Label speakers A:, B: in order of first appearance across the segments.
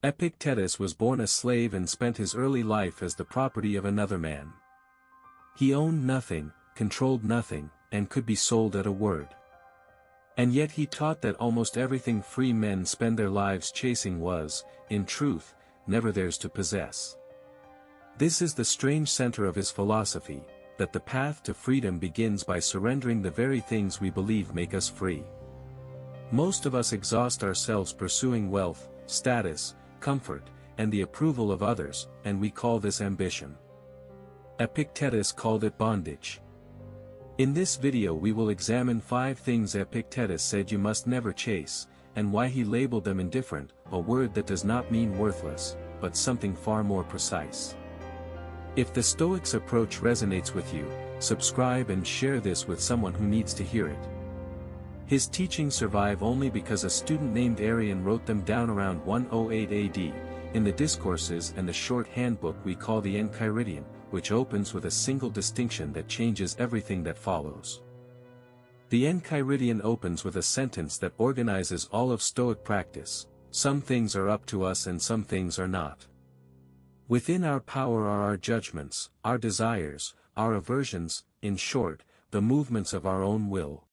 A: Epictetus was born a slave and spent his early life as the property of another man. He owned nothing, controlled nothing, and could be sold at a word. And yet he taught that almost everything free men spend their lives chasing was, in truth, never theirs to possess. This is the strange center of his philosophy, that the path to freedom begins by surrendering the very things we believe make us free. Most of us exhaust ourselves pursuing wealth, status, comfort, and the approval of others, and we call this ambition. Epictetus called it bondage. In this video we will examine 5 things Epictetus said you must never chase, and why he labeled them indifferent, a word that does not mean worthless, but something far more precise. If the Stoics' approach resonates with you, subscribe and share this with someone who needs to hear it. His teachings survive only because a student named Arrian wrote them down around 108 AD, in the Discourses and the short handbook we call the Enchiridion, which opens with a single distinction that changes everything that follows. The Enchiridion opens with a sentence that organizes all of Stoic practice: some things are up to us and some things are not. Within our power are our judgments, our desires, our aversions, in short, the movements of our own will.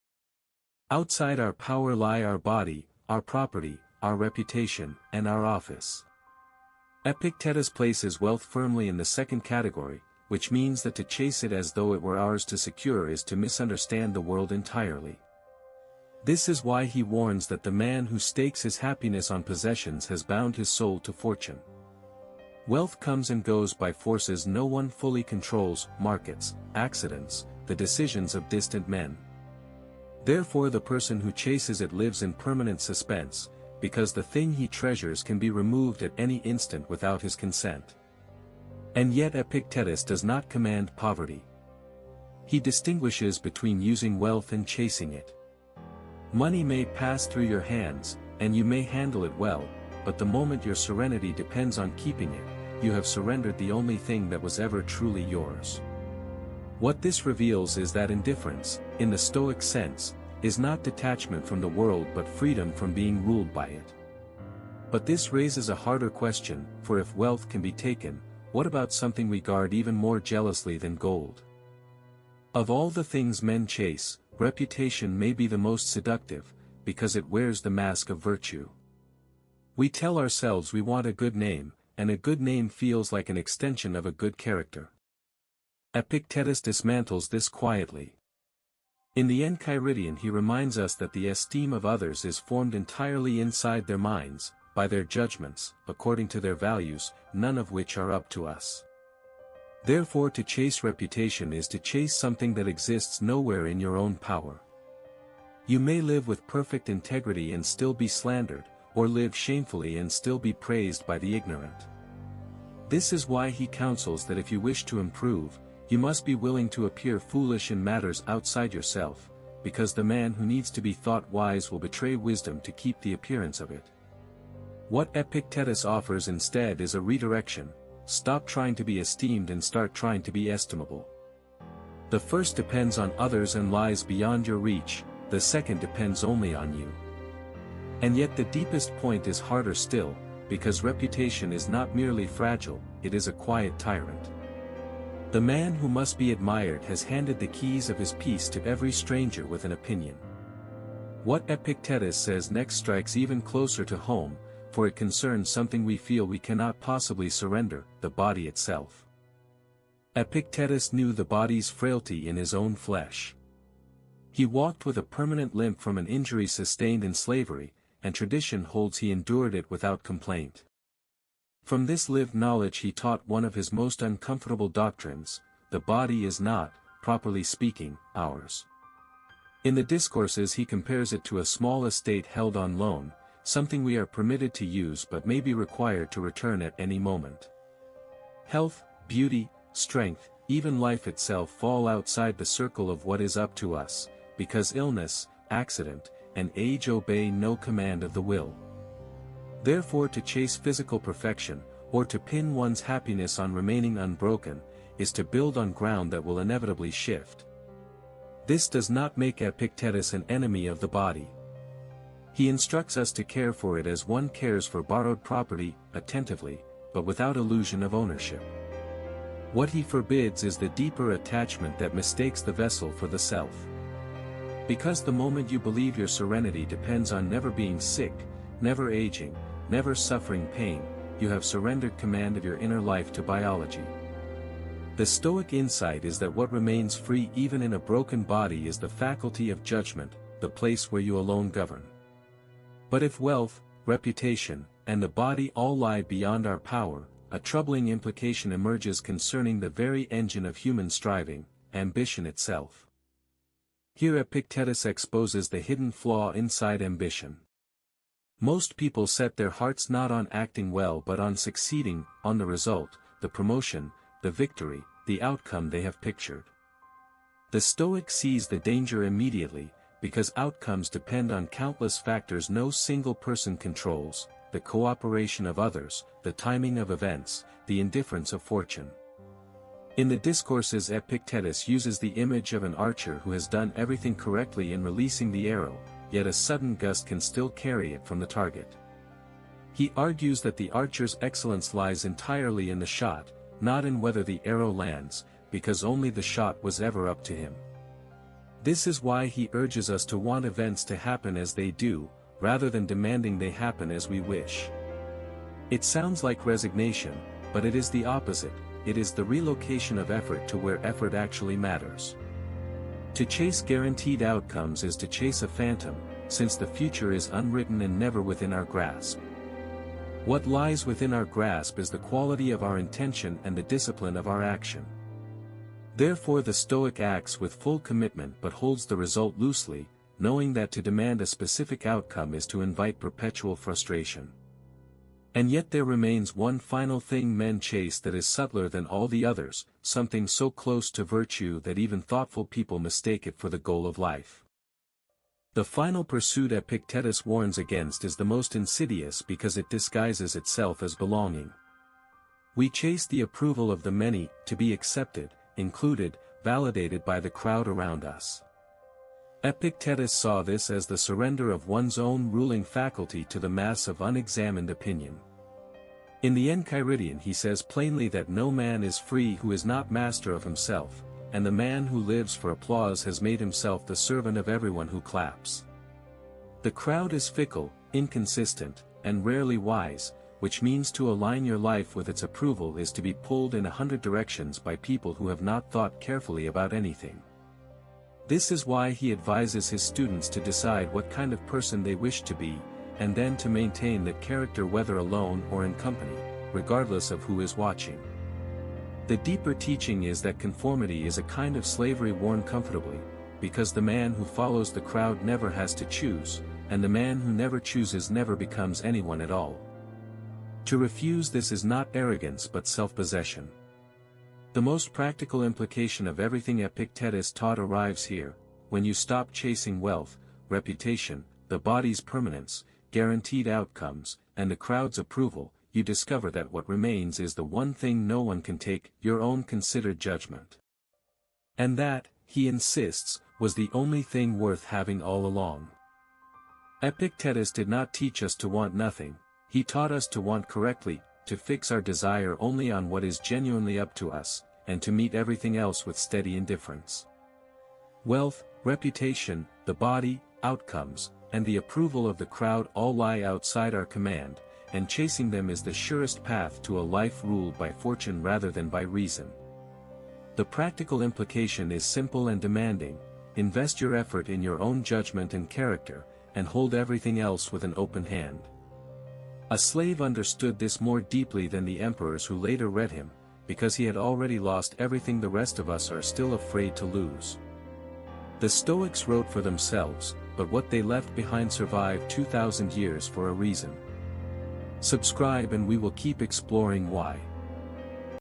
A: Outside our power lie our body, our property, our reputation, and our office. Epictetus places wealth firmly in the second category, which means that to chase it as though it were ours to secure is to misunderstand the world entirely. This is why he warns that the man who stakes his happiness on possessions has bound his soul to fortune. Wealth comes and goes by forces no one fully controls: markets, accidents, the decisions of distant men. Therefore the person who chases it lives in permanent suspense, because the thing he treasures can be removed at any instant without his consent. And yet Epictetus does not command poverty. He distinguishes between using wealth and chasing it. Money may pass through your hands, and you may handle it well, but the moment your serenity depends on keeping it, you have surrendered the only thing that was ever truly yours. What this reveals is that indifference, in the Stoic sense, is not detachment from the world but freedom from being ruled by it. But this raises a harder question, for if wealth can be taken, what about something we guard even more jealously than gold? Of all the things men chase, reputation may be the most seductive, because it wears the mask of virtue. We tell ourselves we want a good name, and a good name feels like an extension of a good character. Epictetus dismantles this quietly. In the Enchiridion he reminds us that the esteem of others is formed entirely inside their minds, by their judgments, according to their values, none of which are up to us. Therefore to chase reputation is to chase something that exists nowhere in your own power. You may live with perfect integrity and still be slandered, or live shamefully and still be praised by the ignorant. This is why he counsels that if you wish to improve, you must be willing to appear foolish in matters outside yourself, because the man who needs to be thought wise will betray wisdom to keep the appearance of it. What Epictetus offers instead is a redirection: stop trying to be esteemed and start trying to be estimable. The first depends on others and lies beyond your reach, the second depends only on you. And yet the deepest point is harder still, because reputation is not merely fragile, it is a quiet tyrant. The man who must be admired has handed the keys of his peace to every stranger with an opinion. What Epictetus says next strikes even closer to home, for it concerns something we feel we cannot possibly surrender: the body itself. Epictetus knew the body's frailty in his own flesh. He walked with a permanent limp from an injury sustained in slavery, and tradition holds he endured it without complaint. From this lived knowledge he taught one of his most uncomfortable doctrines: the body is not, properly speaking, ours. In the Discourses he compares it to a small estate held on loan, something we are permitted to use but may be required to return at any moment. Health, beauty, strength, even life itself fall outside the circle of what is up to us, because illness, accident, and age obey no command of the will. Therefore to chase physical perfection, or to pin one's happiness on remaining unbroken, is to build on ground that will inevitably shift. This does not make Epictetus an enemy of the body. He instructs us to care for it as one cares for borrowed property, attentively, but without illusion of ownership. What he forbids is the deeper attachment that mistakes the vessel for the self. Because the moment you believe your serenity depends on never being sick, never aging, never suffering pain, you have surrendered command of your inner life to biology. The Stoic insight is that what remains free even in a broken body is the faculty of judgment, the place where you alone govern. But if wealth, reputation, and the body all lie beyond our power, a troubling implication emerges concerning the very engine of human striving, ambition itself. Here Epictetus exposes the hidden flaw inside ambition. Most people set their hearts not on acting well but on succeeding, on the result, the promotion, the victory, the outcome they have pictured. The Stoic sees the danger immediately, because outcomes depend on countless factors no single person controls: the cooperation of others, the timing of events, the indifference of fortune. In the Discourses, Epictetus uses the image of an archer who has done everything correctly in releasing the arrow, yet a sudden gust can still carry it from the target. He argues that the archer's excellence lies entirely in the shot, not in whether the arrow lands, because only the shot was ever up to him. This is why he urges us to want events to happen as they do, rather than demanding they happen as we wish. It sounds like resignation, but it is the opposite. It is the relocation of effort to where effort actually matters. To chase guaranteed outcomes is to chase a phantom, since the future is unwritten and never within our grasp. What lies within our grasp is the quality of our intention and the discipline of our action. Therefore the Stoic acts with full commitment but holds the result loosely, knowing that to demand a specific outcome is to invite perpetual frustration. And yet there remains one final thing men chase that is subtler than all the others, something so close to virtue that even thoughtful people mistake it for the goal of life. The final pursuit Epictetus warns against is the most insidious because it disguises itself as belonging. We chase the approval of the many, to be accepted, included, validated by the crowd around us. Epictetus saw this as the surrender of one's own ruling faculty to the mass of unexamined opinion. In the Enchiridion he says plainly that no man is free who is not master of himself, and the man who lives for applause has made himself the servant of everyone who claps. The crowd is fickle, inconsistent, and rarely wise, which means to align your life with its approval is to be pulled in 100 directions by people who have not thought carefully about anything. This is why he advises his students to decide what kind of person they wish to be, and then to maintain that character whether alone or in company, regardless of who is watching. The deeper teaching is that conformity is a kind of slavery worn comfortably, because the man who follows the crowd never has to choose, and the man who never chooses never becomes anyone at all. To refuse this is not arrogance but self-possession. The most practical implication of everything Epictetus taught arrives here: when you stop chasing wealth, reputation, the body's permanence, guaranteed outcomes, and the crowd's approval, you discover that what remains is the one thing no one can take, your own considered judgment. And that, he insists, was the only thing worth having all along. Epictetus did not teach us to want nothing, he taught us to want correctly, to fix our desire only on what is genuinely up to us, and to meet everything else with steady indifference. Wealth, reputation, the body, outcomes, and the approval of the crowd all lie outside our command, and chasing them is the surest path to a life ruled by fortune rather than by reason. The practical implication is simple and demanding: invest your effort in your own judgment and character, and hold everything else with an open hand. A slave understood this more deeply than the emperors who later read him, because he had already lost everything the rest of us are still afraid to lose. The Stoics wrote for themselves, but what they left behind survived 2,000 years for a reason. Subscribe and we will keep exploring why.